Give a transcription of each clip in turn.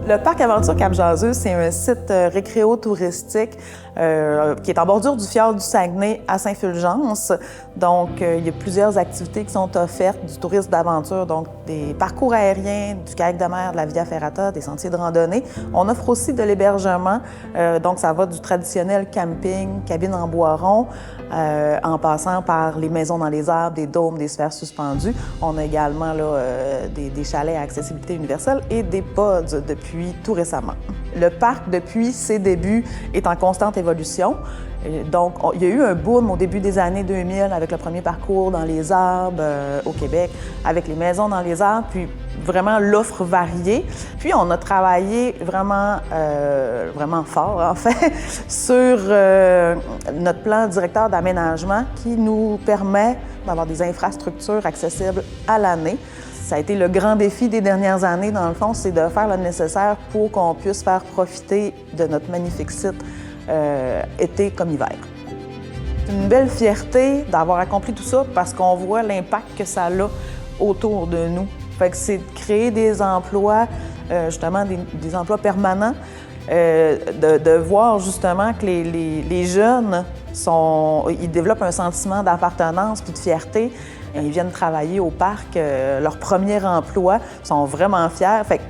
Le parc Aventure Cap-Jaseux, c'est un site récréo-touristique qui est en bordure du fjord du Saguenay à Saint-Fulgence. Donc, il y a plusieurs activités qui sont offertes, du tourisme d'aventure, donc des parcours aériens, du kayak de mer, de la Via Ferrata, des sentiers de randonnée. On offre aussi de l'hébergement, donc ça va du traditionnel camping, cabine en bois rond, en passant par les maisons dans les arbres, des dômes, des sphères suspendues. On a également là, des chalets à accessibilité universelle et des pods depuis tout récemment. Le parc, depuis ses débuts, est en constante évolution. Donc, il y a eu un boom au début des années 2000 avec le premier parcours dans les arbres au Québec, avec les maisons dans les arbres, puis vraiment l'offre variée. Puis, on a travaillé vraiment fort, en fait, sur notre plan directeur d'aménagement qui nous permet d'avoir des infrastructures accessibles à l'année. Ça a été le grand défi des dernières années, dans le fond, c'est de faire le nécessaire pour qu'on puisse faire profiter de notre magnifique site été comme hiver. C'est une belle fierté d'avoir accompli tout ça parce qu'on voit l'impact que ça a autour de nous. Fait que c'est de créer des emplois, justement des emplois permanents, de voir justement que les jeunes ils développent un sentiment d'appartenance puis de fierté. Ils viennent travailler au parc, leur premier emploi, sont vraiment fiers. Fait que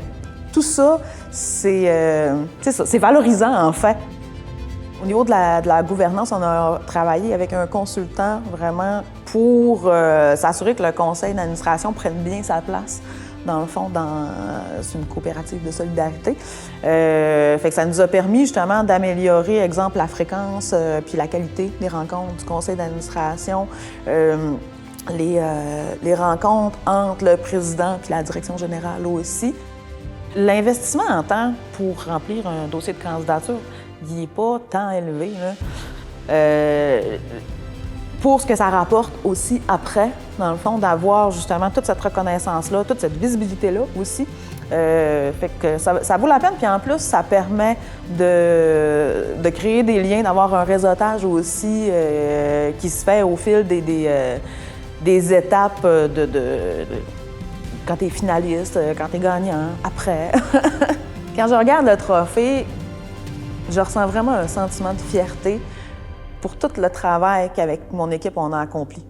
tout ça, c'est valorisant en fait. Au niveau de la gouvernance, on a travaillé avec un consultant vraiment pour s'assurer que le conseil d'administration prenne bien sa place. Dans le fond, c'est une coopérative de solidarité. Fait que ça nous a permis justement d'améliorer, exemple, la fréquence puis la qualité des rencontres du conseil d'administration. Les rencontres entre le président et la direction générale aussi. L'investissement en temps pour remplir un dossier de candidature, il n'est pas tant élevé, là. Pour ce que ça rapporte aussi après, dans le fond, d'avoir justement toute cette reconnaissance-là, toute cette visibilité-là aussi. Fait que ça vaut la peine, puis en plus, ça permet de créer des liens, d'avoir un réseautage aussi qui se fait au fil des étapes quand tu es finaliste, quand tu es gagnant, après. Quand je regarde le trophée, je ressens vraiment un sentiment de fierté pour tout le travail qu'avec mon équipe, on a accompli.